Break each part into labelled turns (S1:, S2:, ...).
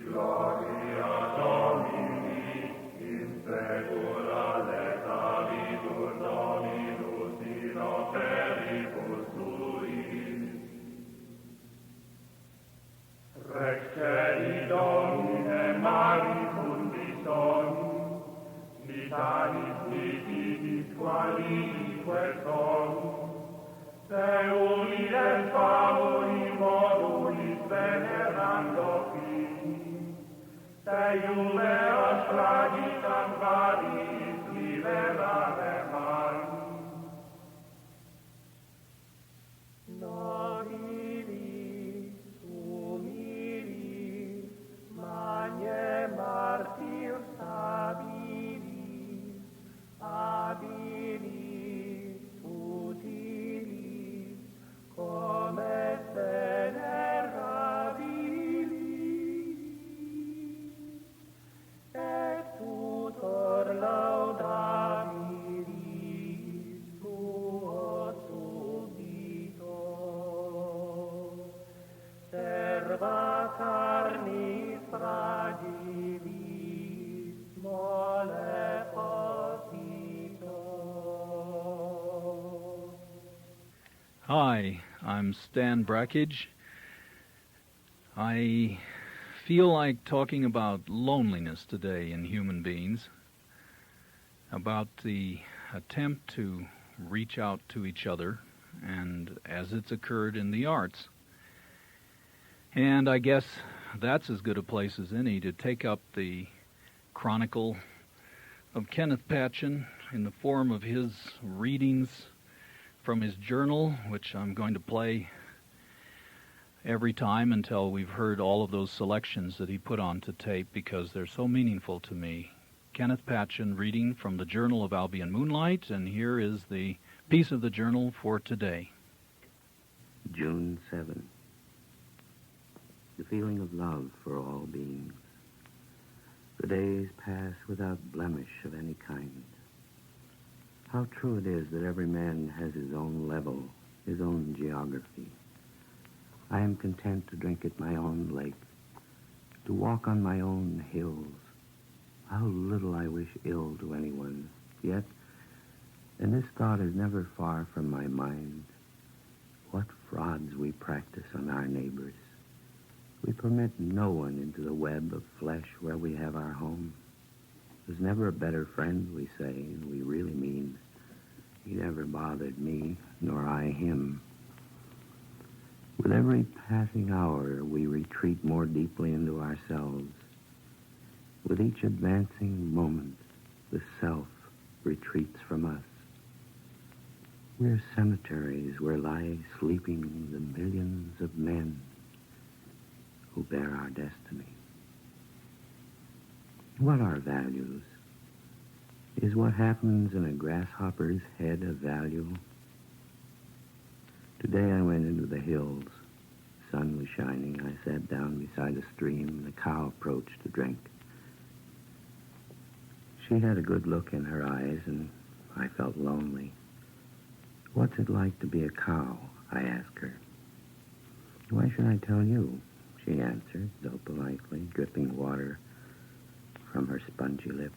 S1: Gloria Domini, in secula lectavitur Dominus in operibus tuis. Rex celi Domine mari fundis donum, vitalis vitibis qualique sonum, te unides favori modulis venerando fini, te iubeos tragitam variis liberare mari. Nobili, humili, magne martir stabili, abili, utili, come venerabili, et tutor laudabilis tuo subito. Serva carnis fragilis mole posito.
S2: Hi, I'm Stan Brakhage. I feel like talking about loneliness today in human beings, about the attempt to reach out to each other, and as it's occurred in the arts. And I guess that's as good a place as any to take up the chronicle of Kenneth Patchen in the form of his readings from his journal, which I'm going to play every time until we've heard all of those selections that he put onto tape, because they're so meaningful to me. Kenneth Patchen reading from the Journal of Albion Moonlight, and here is the piece of the journal for today.
S3: June 7. The feeling of love for all beings. The days pass without blemish of any kind. How true it is that every man has his own level, his own geography. I am content to drink at my own lake, to walk on my own hills. How little I wish ill to anyone, yet, and this thought is never far from my mind, what frauds we practice on our neighbors. We permit no one into the web of flesh where we have our home. There's never a better friend, we say, and we really mean. He never bothered me, nor I him. With every passing hour, we retreat more deeply into ourselves. With each advancing moment, the self retreats from us. We're cemeteries where lie sleeping the millions of men who bear our destiny. What are values? Is what happens in a grasshopper's head of value? Today I went into the hills. The sun was shining. I sat down beside a stream, and a cow approached to drink. She had a good look in her eyes, and I felt lonely. What's it like to be a cow? I asked her. Why should I tell you? She answered, though politely, dripping water from her spongy lips.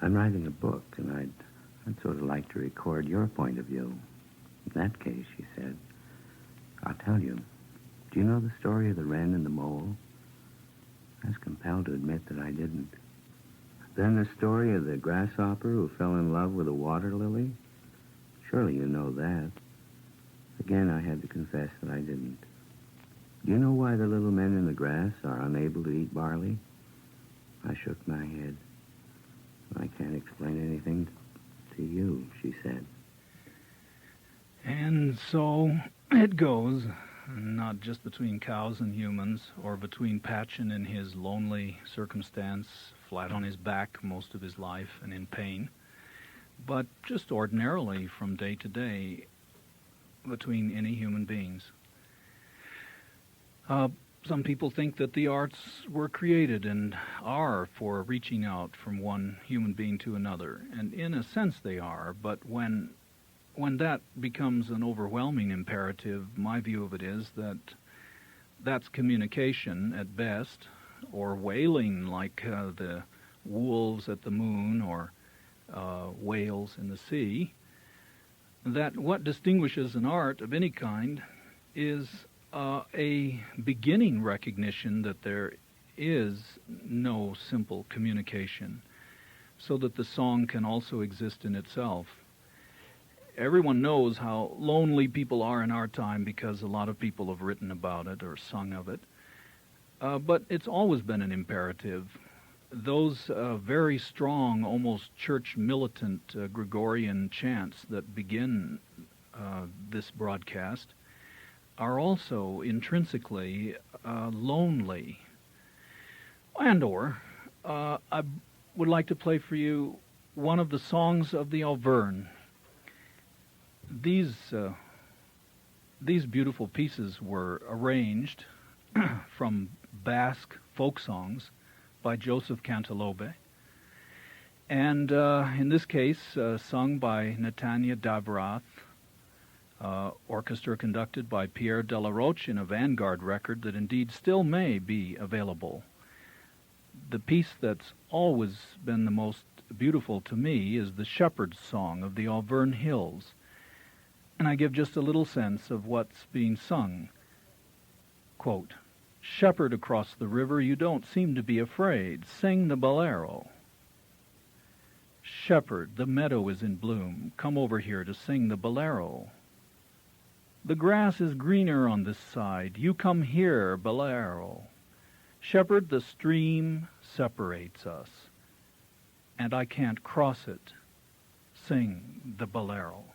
S3: I'm writing a book, and I'd sort of like to record your point of view. In that case, she said, I'll tell you. Do you know the story of the wren and the mole? I was compelled to admit that I didn't. Then the story of the grasshopper who fell in love with a water lily? Surely you know that. Again, I had to confess that I didn't. Do you know why the little men in the grass are unable to eat barley? I shook my head. I can't explain anything to you, she said.
S2: And so it goes, not just between cows and humans, or between Patchen and his lonely circumstance, flat on his back most of his life and in pain, but just ordinarily from day to day between any human beings. Some people think that the arts were created and are for reaching out from one human being to another, and in a sense they are, but when that becomes an overwhelming imperative, my view of it is that that's communication at best, or wailing like the wolves at the moon or whales in the sea, that what distinguishes an art of any kind is a beginning recognition that there is no simple communication, so that the song can also exist in itself. Everyone knows how lonely people are in our time because a lot of people have written about it or sung of it. But it's always been an imperative. Those very strong, almost church militant Gregorian chants that begin this broadcast are also intrinsically lonely. I would like to play for you one of the songs of the Auvergne. These beautiful pieces were arranged from Basque folk songs by Joseph Canteloube, and in this case sung by Netanya Davrath, orchestra conducted by Pierre Delaroche in a Vanguard record that indeed still may be available. The piece that's always been the most beautiful to me is the Shepherd's Song of the Auvergne Hills, and I give just a little sense of what's being sung. Quote, "Shepherd across the river, you don't seem to be afraid. Sing the bolero." "Shepherd, the meadow is in bloom. Come over here to sing the bolero." "The grass is greener on this side. You come here, bolero." "Shepherd, the stream separates us, and I can't cross it. Sing the bolero."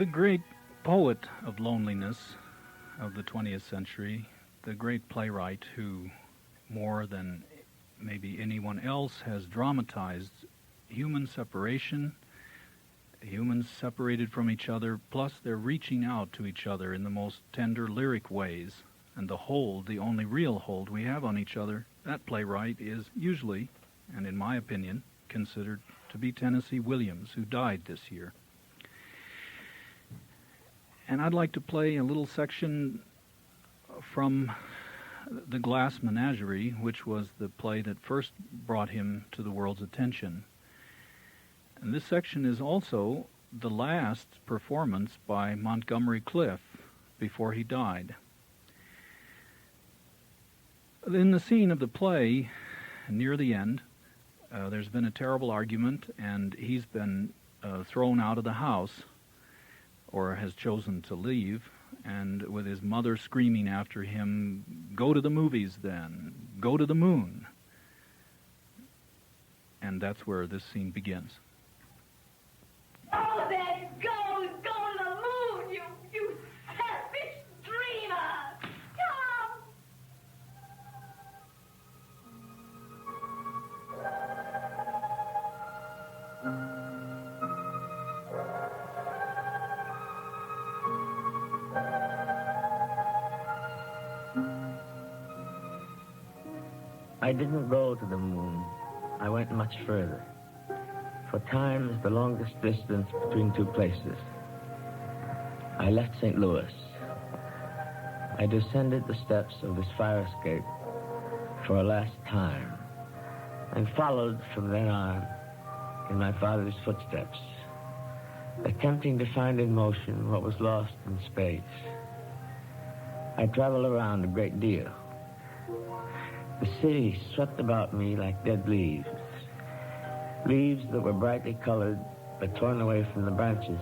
S2: The great poet of loneliness of the 20th century, the great playwright who, more than maybe anyone else, has dramatized human separation, humans separated from each other, plus they're reaching out to each other in the most tender lyric ways. And the hold, the only real hold we have on each other, that playwright is usually, and in my opinion, considered to be Tennessee Williams, who died this year. And I'd like to play a little section from The Glass Menagerie, which was the play that first brought him to the world's attention. And this section is also the last performance by Montgomery Clift before he died. In the scene of the play, near the end, there's been a terrible argument, and he's been thrown out of the house, or has chosen to leave, and with his mother screaming after him, "Go to the movies then, go to the moon." And that's where this scene begins.
S4: Oh, there it goes! Go to the moon, you selfish dreamer! Come!
S5: I didn't go to the moon. I went much further. For time is the longest distance between two places. I left St. Louis. I descended the steps of this fire escape for a last time, and followed from then on in my father's footsteps, attempting to find in motion what was lost in space. I traveled around a great deal. The city swept about me like dead leaves, leaves that were brightly colored but torn away from the branches.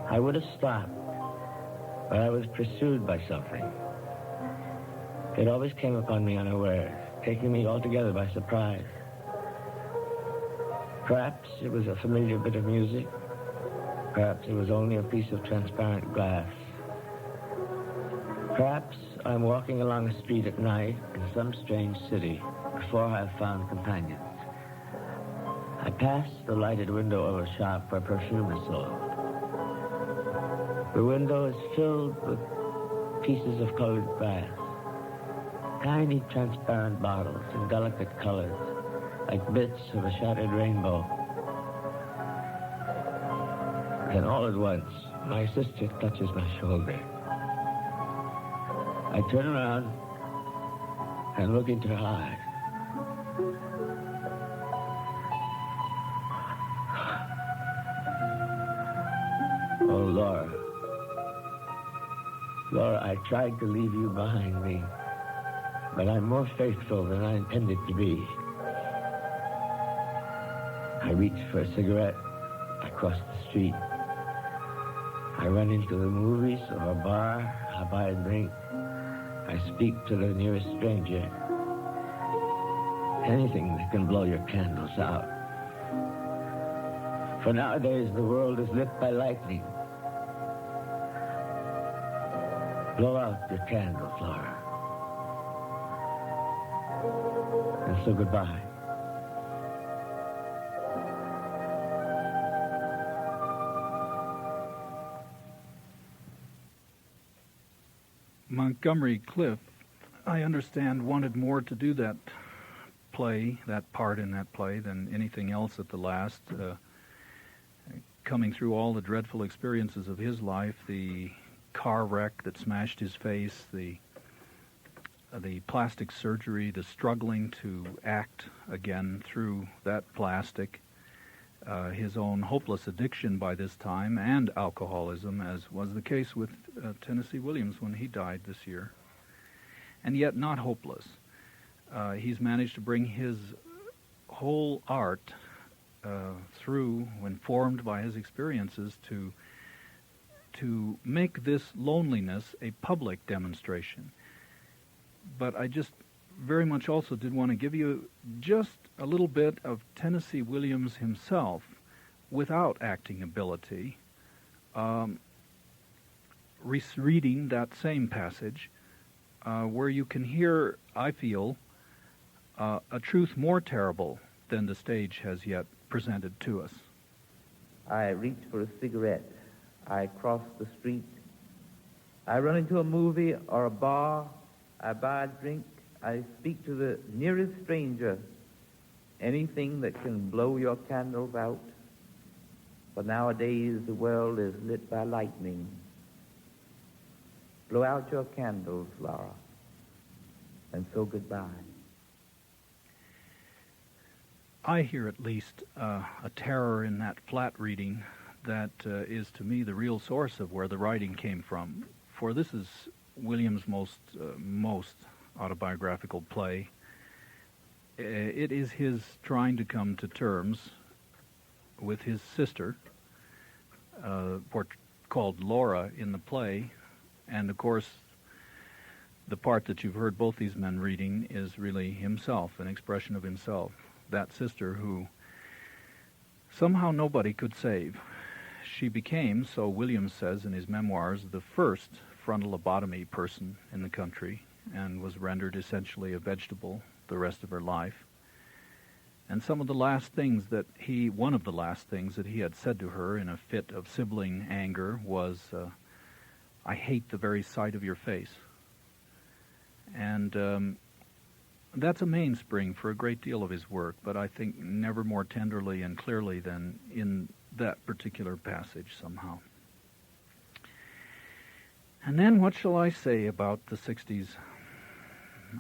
S5: I would have stopped, but I was pursued by something. It always came upon me unawares, taking me altogether by surprise. Perhaps it was a familiar bit of music. Perhaps it was only a piece of transparent glass. Perhaps I'm walking along a street at night in some strange city before I've found companions. I pass the lighted window of a shop where perfume is sold. The window is filled with pieces of colored glass, tiny transparent bottles in delicate colors, like bits of a shattered rainbow. Then all at once, my sister touches my shoulder. I turn around and look into her eyes. Oh, Laura. Laura, I tried to leave you behind me, but I'm more faithful than I intended to be. I reach for a cigarette. I cross the street. I run into the movies or a bar. I buy a drink. I speak to the nearest stranger. Anything that can blow your candles out. For nowadays, the world is lit by lightning. Blow out your candles, Laura. And so goodbye.
S2: Montgomery Clift, I understand, wanted more to do that play, that part in that play, than anything else at the last. Coming through all the dreadful experiences of his life, the car wreck that smashed his face, the plastic surgery, the struggling to act again through that plastic, his own hopeless addiction by this time, and alcoholism, as was the case with Tennessee Williams when he died this year. And yet not hopeless. He's managed to bring his whole art through, when formed by his experiences, to make this loneliness a public demonstration. But I just very much also did want to give you just a little bit of Tennessee Williams himself without acting ability, reading that same passage, where you can hear, I feel, a truth more terrible than the stage has yet presented to us.
S6: I reach for a cigarette. I cross the street. I run into a movie or a bar. I buy a drink. I speak to the nearest stranger. Anything that can blow your candles out. But nowadays the world is lit by lightning. Blow out your candles, Laura, and so goodbye.
S2: I hear at least a terror in that flat reading that is to me the real source of where the writing came from. For this is William's most autobiographical play. It is his trying to come to terms with his sister, called Laura in the play, and of course the part that you've heard both these men reading is really himself, an expression of himself. That sister who somehow nobody could save. She became, so Williams says in his memoirs, the first frontal lobotomy person in the country, and was rendered essentially a vegetable the rest of her life. And one of the last things that he had said to her in a fit of sibling anger was, "I hate the very sight of your face." And that's a mainspring for a great deal of his work, but I think never more tenderly and clearly than in that particular passage somehow. And then what shall I say about the 60s?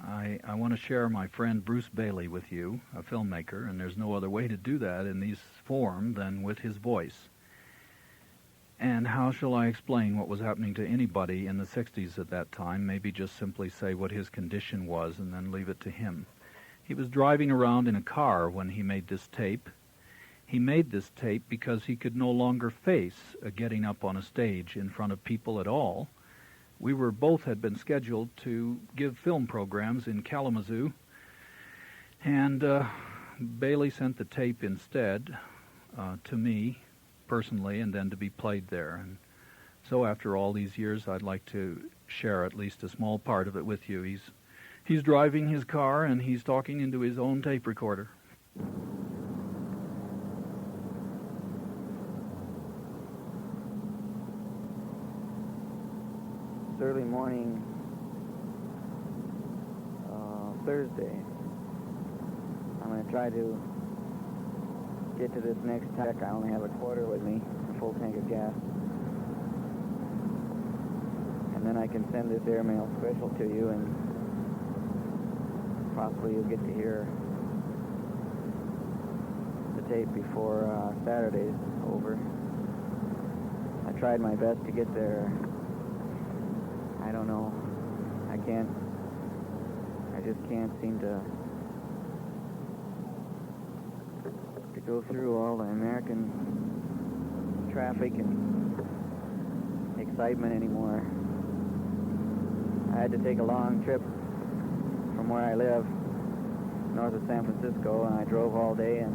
S2: I want to share my friend Bruce Bailey with you, a filmmaker, and there's no other way to do that in this form than with his voice. And how shall I explain what was happening to anybody in the 60s at that time? Maybe just simply say what his condition was and then leave it to him. He was driving around in a car when he made this tape. He made this tape because he could no longer face getting up on a stage in front of people at all. We both had been scheduled to give film programs in Kalamazoo, and Bailey sent the tape instead to me personally, and then to be played there. And so after all these years, I'd like to share at least a small part of it with you. He's driving his car, and he's talking into his own tape recorder.
S7: It's early morning, Thursday. I'm going to try to get to this next tech. I only have a quarter with me, a full tank of gas. And then I can send this airmail special to you, and possibly you'll get to hear the tape before Saturday's over. I tried my best to get there. I don't know. I just can't seem to go through all the American traffic and excitement anymore. I had to take a long trip from where I live, north of San Francisco, and I drove all day and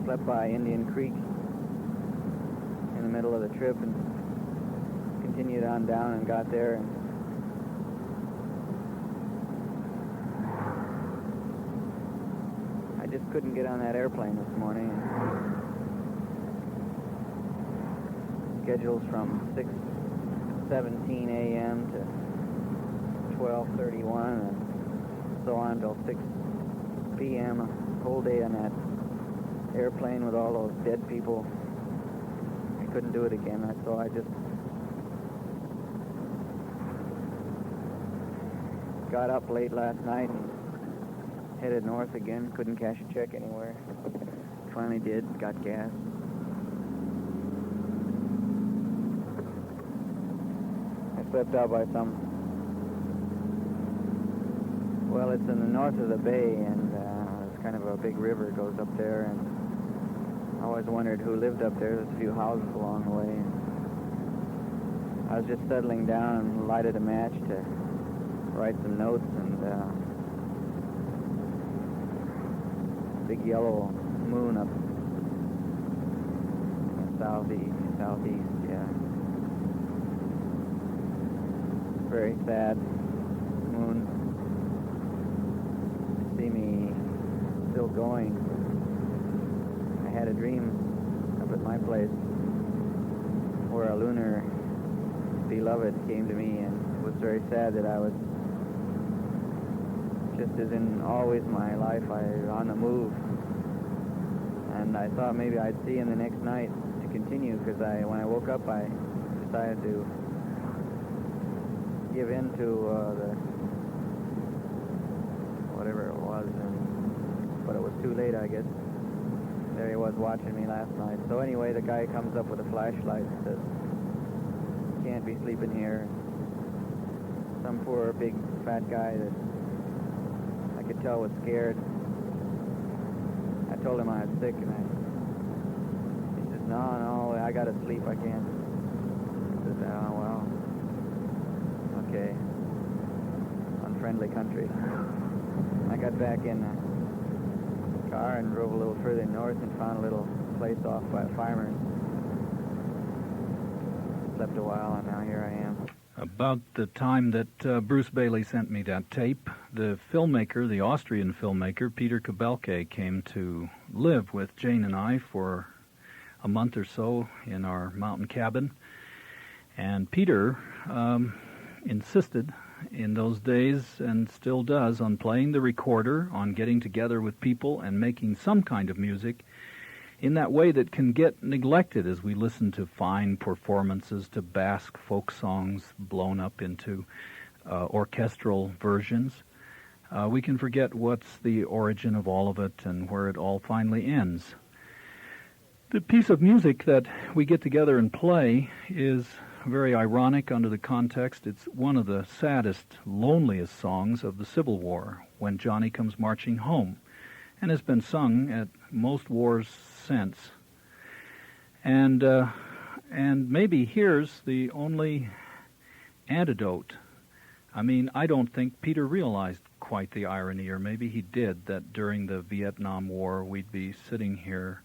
S7: slept by Indian Creek in the middle of the trip and continued on down and got there. And I just couldn't get on that airplane this morning. Schedules from 6:17 a.m. to 12:31 and so on till 6 p.m. A whole day on that airplane with all those dead people. I couldn't do it again, so I just got up late last night and headed north again. Couldn't cash a check anywhere. Finally did, got gas. I slept out by well, it's in the north of the bay, and it's kind of a big river goes up there, and I always wondered who lived up there. There's a few houses along the way. I was just settling down and lighted a match to write some notes, and big yellow moon up southeast, yeah. Very sad moon. See me still going. I had a dream up at my place where a lunar beloved came to me, and it was very sad that I was, just as in always my life, I was on the move. And I thought maybe I'd see him the next night to continue, because when I woke up, I decided to give in to the whatever it was, but it was too late, I guess. There he was watching me last night. So anyway, the guy comes up with a flashlight and says, "Can't be sleeping here." Some poor big fat guy that I could tell was scared. I told him I was sick, and he says, no, I gotta sleep, I can't. I said, oh, well, okay. Unfriendly country. I got back in the car and drove a little further north and found a little place off by a farmer's. Slept a while, and now here I am.
S2: About the time that Bruce Bailey sent me that tape, the filmmaker, the Austrian filmmaker, Peter Kabelke, came to live with Jane and I for a month or so in our mountain cabin. And Peter insisted in those days, and still does, on playing the recorder, on getting together with people and making some kind of music in that way that can get neglected as we listen to fine performances, to Basque folk songs blown up into orchestral versions. We can forget what's the origin of all of it and where it all finally ends. The piece of music that we get together and play is very ironic under the context. It's one of the saddest, loneliest songs of the Civil War, When Johnny Comes Marching Home, and has been sung at most wars since. And maybe here's the only antidote. I mean, I don't think Peter realized quite the irony, or maybe he did, that during the Vietnam War we'd be sitting here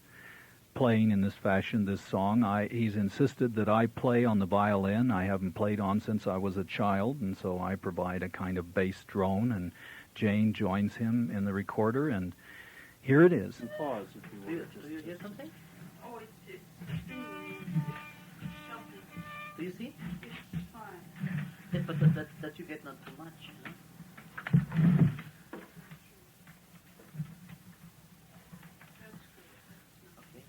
S2: playing in this fashion this song. He's insisted that I play on the violin. I haven't played on since I was a child, and so I provide a kind of bass drone, and Jane joins him in the recorder, and here it is.
S1: Pause if you want.
S8: Do you hear something?
S4: Oh, it's shelter.
S8: Do you see?
S4: It's fine.
S8: Yes, but that you get not too much. Okay.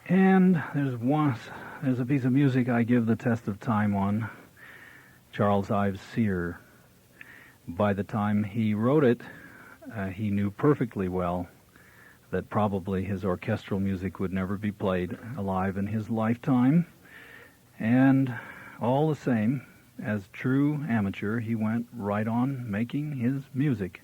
S2: And there's a piece of music I give the test of time on, Charles Ives Sear. By the time he wrote it, he knew perfectly well that probably his orchestral music would never be played alive in his lifetime. And all the same, as true amateur, he went right on making his music.